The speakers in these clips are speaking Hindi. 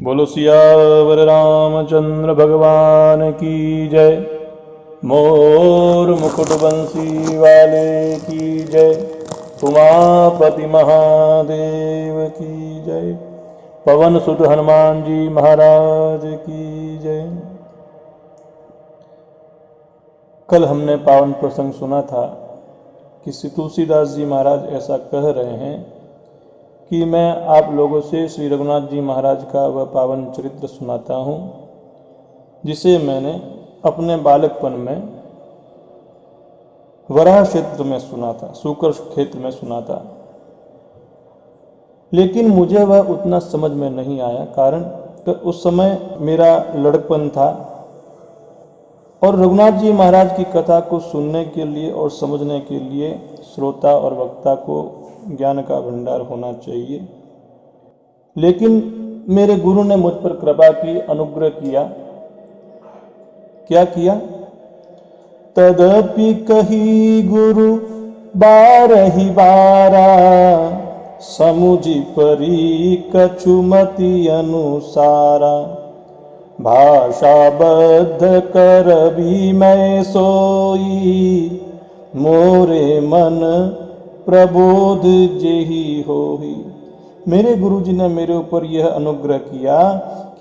बोलो सियावर रामचंद्र भगवान की जय। मोर मुकुट बंसी वाले की जय। उमापति महादेव की जय। पवन सुत हनुमान जी महाराज की जय। कल हमने पावन प्रसंग सुना था कि श्री तुलसीदास जी महाराज ऐसा कह रहे हैं कि मैं आप लोगों से श्री रघुनाथ जी महाराज का वह पावन चरित्र सुनाता हूँ जिसे मैंने अपने बालकपन में वराह क्षेत्र में सुना था, सूकर क्षेत्र में सुना था, लेकिन मुझे वह उतना समझ में नहीं आया। कारण कि उस समय मेरा लड़कपन था और रघुनाथ जी महाराज की कथा को सुनने के लिए और समझने के लिए श्रोता और वक्ता को ज्ञान का भंडार होना चाहिए। लेकिन मेरे गुरु ने मुझ पर कृपा की, अनुग्रह किया। क्या किया? तदपि कही गुरु बारहि बारा, समुझि परी कछुमति अनुसारा। भाषा बद्ध कर भी मैं सोई, मोरे मन प्रबोध जेहि होहि। मेरे गुरुजी ने मेरे ऊपर यह अनुग्रह किया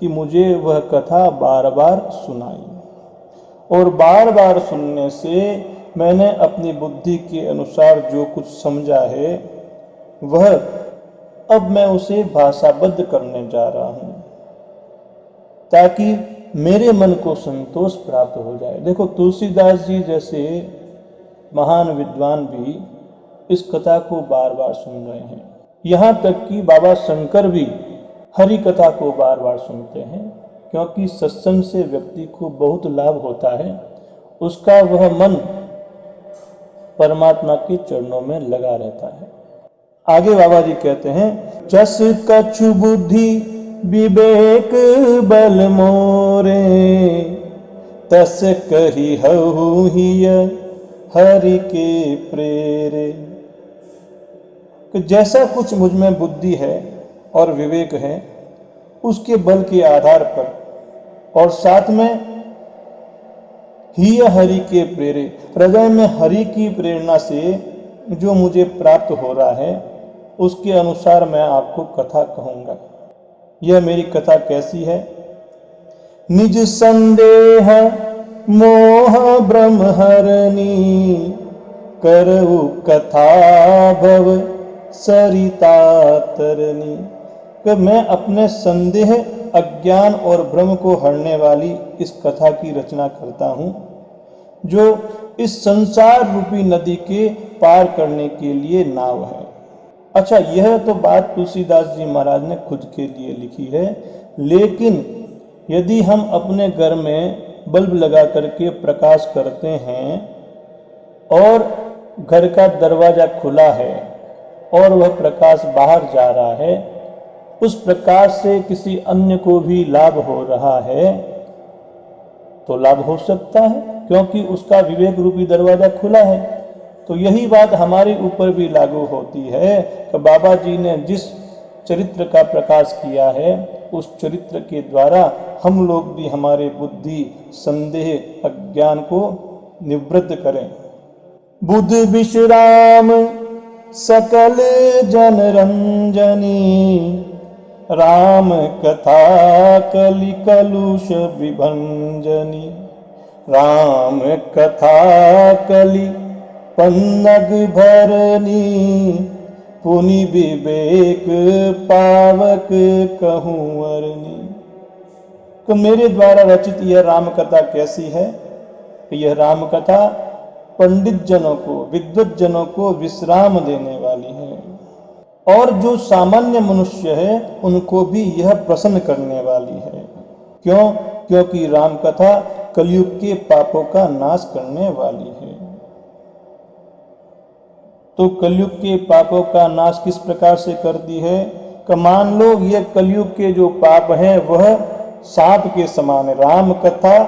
कि मुझे वह कथा बार बार सुनाई, और बार बार सुनने से मैंने अपनी बुद्धि के अनुसार जो कुछ समझा है वह अब मैं उसे भाषाबद्ध करने जा रहा हूं ताकि मेरे मन को संतोष प्राप्त हो जाए। देखो, तुलसीदास जी जैसे महान विद्वान भी इस कथा को बार बार सुन रहे हैं। यहाँ तक कि बाबा शंकर भी हरि कथा को बार बार सुनते हैं, क्योंकि सत्संग से व्यक्ति को बहुत लाभ होता है। उसका वह मन परमात्मा के चरणों में लगा रहता है। आगे बाबा जी कहते हैं, जस कछु बुद्धि विवेक बल मोरे, तस कही हहु हिय हरि के प्रेरे। कि जैसा कुछ मुझ में बुद्धि है और विवेक है, उसके बल के आधार पर और साथ में ही हरि के प्रेरे, हृदय में हरि की प्रेरणा से जो मुझे प्राप्त हो रहा है उसके अनुसार मैं आपको कथा कहूंगा। यह मेरी कथा कैसी है? निज संदेह मोह ब्रह्म हरनी, करऊ कथा भव सरिता तरनी। कि मैं अपने संदेह, अज्ञान और भ्रम को हरने वाली इस कथा की रचना करता हूं, जो इस संसार रूपी नदी के पार करने के लिए नाव है। अच्छा, यह तो बात तुलसीदास जी महाराज ने खुद के लिए लिखी है, लेकिन यदि हम अपने घर में बल्ब लगा करके प्रकाश करते हैं और घर का दरवाजा खुला है और वह प्रकाश बाहर जा रहा है, उस प्रकाश से किसी अन्य को भी लाभ हो रहा है तो लाभ हो सकता है, क्योंकि उसका विवेक रूपी दरवाजा खुला है। तो यही बात हमारे ऊपर भी लागू होती है कि बाबा जी ने जिस चरित्र का प्रकाश किया है उस चरित्र के द्वारा हम लोग भी हमारे बुद्धि, संदेह, अज्ञान को निवृत्त करें। बुध विश्राम सकल जन रंजनी, राम कथा कलि कलुष विभंजनी। राम कथा कलि पन्नग भरनी, पुनि विवेक पावक कहूँ अरनी। तो मेरे द्वारा रचित यह राम कथा कैसी है? यह राम कथा पंडित जनों को, विद्वत जनों को विश्राम देने वाली है, और जो सामान्य मनुष्य है उनको भी यह प्रसन्न करने वाली है। क्यों? क्योंकि राम कथा कलयुग के पापों का नाश करने वाली है। तो कलयुग के पापों का नाश किस प्रकार से करती है? कि मान लो ये कलयुग के जो पाप है वह सांप के समान है। राम कथा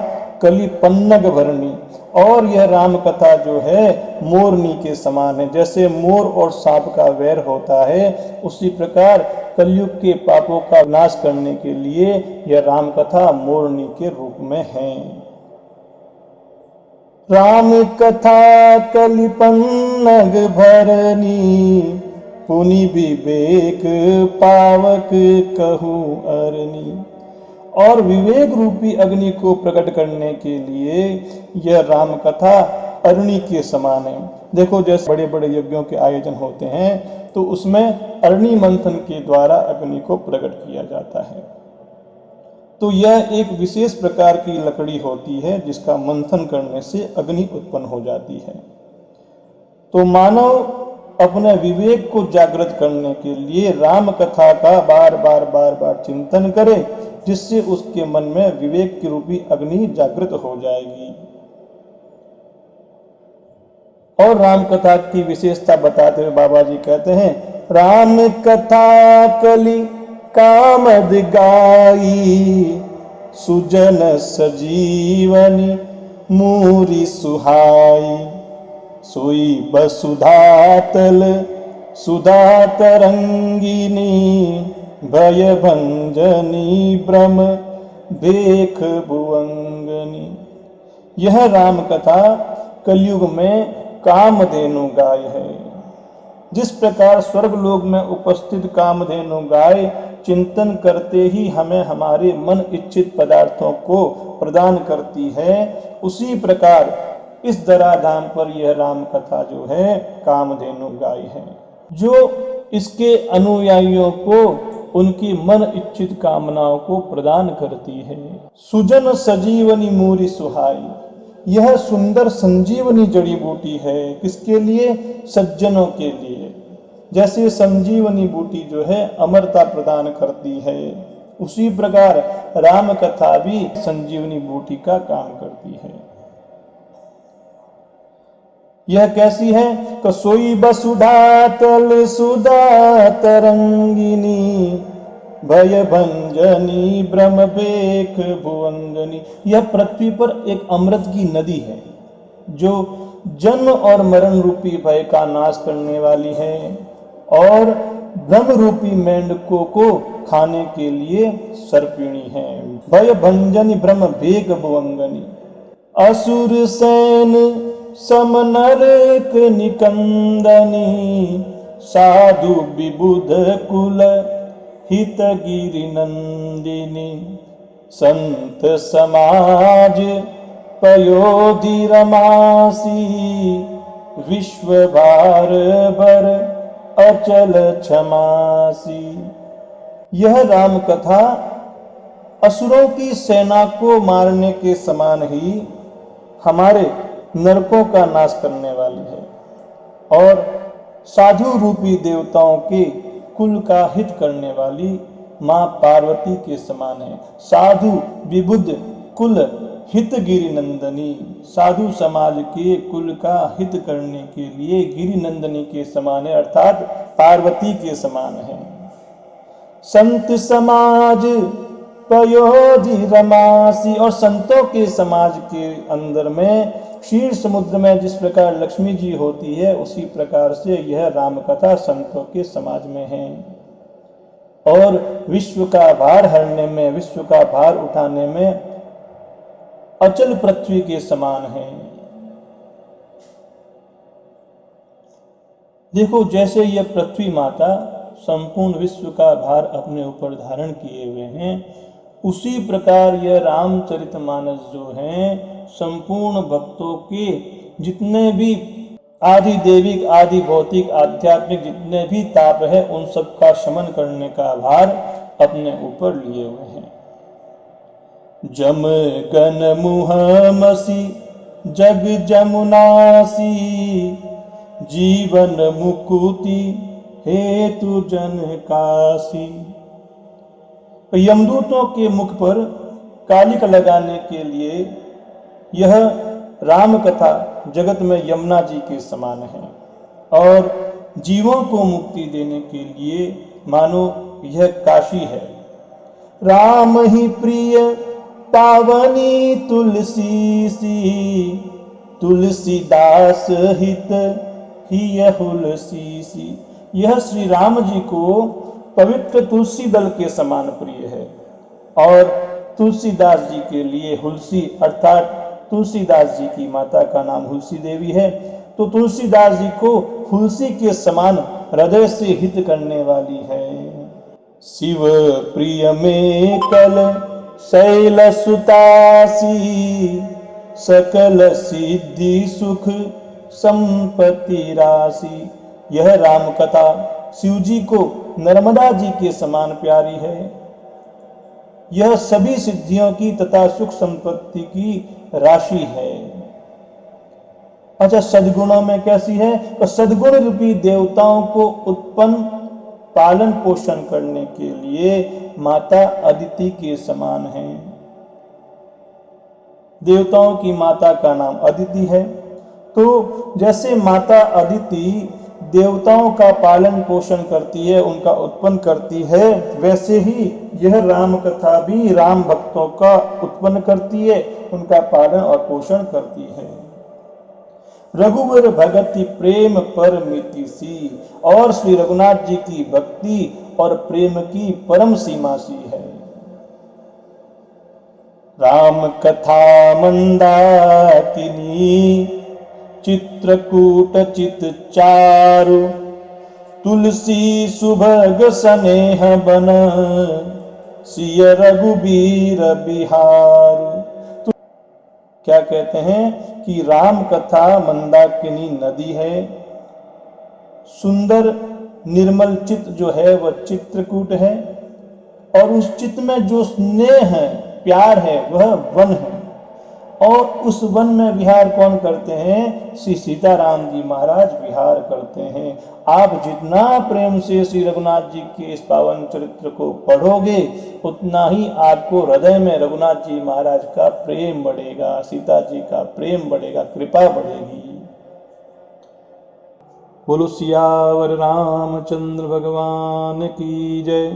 कलि पन्नग भरनी, और यह राम कथा जो है मोरनी के समान है। जैसे मोर और सांप का वैर होता है, उसी प्रकार कलयुग के पापों का नाश करने के लिए यह राम कथा मोरनी के रूप में है। राम कथा कलिपन्नग भरनी, पुनि विवेक पावक कहूँ अरनी। और विवेक रूपी अग्नि को प्रकट करने के लिए यह राम कथा अरणी के समान है। देखो, जैसे बड़े बड़े यज्ञों के आयोजन होते हैं तो उसमें अरणी मंथन के द्वारा अग्नि को प्रकट किया जाता है। तो यह एक विशेष प्रकार की लकड़ी होती है जिसका मंथन करने से अग्नि उत्पन्न हो जाती है। तो मानव अपने विवेक को जागृत करने के लिए राम कथा का बार बार चिंतन करे, जिससे उसके मन में विवेक की रूपी अग्नि जागृत हो जाएगी। और राम कथा की विशेषता बताते हुए बाबा जी कहते हैं, राम कथा कलि कामद गाई, सुजन सजीवनी मूरी सुहाई। सोई बसुधातल सुधा तरंगिनी, भय भंजनी ब्रह्म देख भुवंगनी। यह राम कथा कलयुग में कामधेनु गाय है। जिस प्रकार स्वर्गलोक में उपस्थित कामधेनु गाय चिंतन करते ही हमें हमारे मन इच्छित पदार्थों को प्रदान करती है, उसी प्रकार इस धराधाम पर यह राम कथा जो है कामधेनु गाय है, जो इसके अनुयायियों को उनकी मन इच्छित कामनाओं को प्रदान करती है। सुजन सजीवनी मूरी सुहाई, यह सुंदर संजीवनी जड़ी बूटी है। किसके लिए? सज्जनों के लिए। जैसे संजीवनी बूटी जो है अमरता प्रदान करती है, उसी प्रकार राम कथा भी संजीवनी बूटी का काम करती है। यह कैसी है? कसोई बसुधातल सुधा तरंगिनी, भय भंजनी ब्रह्म बेख भुवंगनी। यह पृथ्वी पर एक अमृत की नदी है जो जन्म और मरण रूपी भय का नाश करने वाली है और ब्रह्म रूपी मेंढकों को खाने के लिए सर्पिणी है। भय भंजनी ब्रह्म बेख भुवंगनी। असुर सैन समनरक निकंदनी, साधु विबुध कुल हितगिरि नंदिनी। संत समाज पयोधि रमासी, विश्व भार बर अचल क्षमासी। यह राम कथा असुरों की सेना को मारने के समान ही हमारे नरकों का नाश करने वाली है और साधु रूपी देवताओं के कुल का हित करने वाली मां पार्वती के समान है। साधु विबुद्ध कुल हित गिरि नंदनी, साधु समाज के कुल का हित करने के लिए गिरि नंदनी के समान है, अर्थात पार्वती के समान है। संत समाज पयोधि रमासी, और संतों के समाज के अंदर में क्षीर समुद्र में जिस प्रकार लक्ष्मी जी होती है, उसी प्रकार से यह राम कथा संतों के समाज में है और विश्व का भार हरने में, विश्व का भार उठाने में अचल पृथ्वी के समान है। देखो, जैसे यह पृथ्वी माता संपूर्ण विश्व का भार अपने ऊपर धारण किए हुए हैं, उसी प्रकार यह रामचरितमानस जो है संपूर्ण भक्तों के जितने भी आदि देविक, आदि भौतिक, आध्यात्मिक जितने भी ताप है, उन सब का शमन करने का भार अपने ऊपर लिए हुए हैं। जम गन मुहमसी जग जमुनासी, जीवन मुकुति हेतु जन काशी। यमदूतों के मुख पर कालिक लगाने के लिए यह राम कथा जगत में यमुना जी के समान है और जीवों को मुक्ति देने के लिए मानो यह काशी है। राम ही प्रिय पावनी तुलसी सी, तुलसीदास हित ही यह हुलसी। यह श्री राम जी को पवित्र तुलसी दल के समान प्रिय है और तुलसीदास जी के लिए हुलसी अर्थात तुलसीदास जी की माता का नाम हुलसी देवी है, तो तुलसीदास जी को हुलसी के समान हृदय से हित करने वाली है। शिव प्रिय में कल शैल सुतासी, सकल सिद्धि सुख संपत्ति राशि। यह राम कथा शिव जी को नर्मदा जी के समान प्यारी है। यह सभी सिद्धियों की तथा सुख संपत्ति की राशि है। अच्छा, सद्गुणों में कैसी है? तो सद्गुण रूपी देवताओं को उत्पन्न पालन पोषण करने के लिए माता अदिति के समान है। देवताओं की माता का नाम अदिति है, तो जैसे माता अदिति देवताओं का पालन पोषण करती है, उनका उत्पन्न करती है, वैसे ही यह राम कथा भी राम भक्तों का उत्पन्न करती है, उनका पालन और पोषण करती है। रघुवर भगति प्रेम परमिति सी, और श्री रघुनाथ जी की भक्ति और प्रेम की परम सीमा सी है। राम कथा मंदाकिनी चित्रकूट चित चारु, तुलसी सुभग स्नेह बन सिय रघुबीर बिहार। तो क्या कहते हैं कि राम कथा मंदाकिनी नदी है, सुंदर निर्मल चित्त जो है वह चित्रकूट है, और उस चित्त में जो स्नेह है प्यार है वह वन है, और उस वन में विहार कौन करते हैं? श्री सीताराम जी महाराज विहार करते हैं। आप जितना प्रेम से श्री रघुनाथ जी के इस पावन चरित्र को पढ़ोगे, उतना ही आपको हृदय में रघुनाथ जी महाराज का प्रेम बढ़ेगा, सीता जी का प्रेम बढ़ेगा, कृपा बढ़ेगी। बोलो सियावर रामचंद्र भगवान की जय।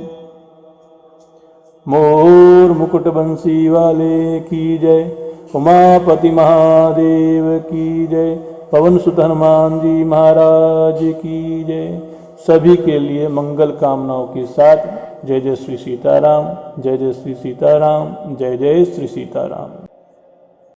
मोर मुकुट बंसी वाले की जय। उमापति महादेव की जय। पवन सुत हनुमान जी महाराज की जय। सभी के लिए मंगल कामनाओं के साथ जय जय श्री सीताराम, जय जय श्री सीताराम, जय जय श्री सीताराम।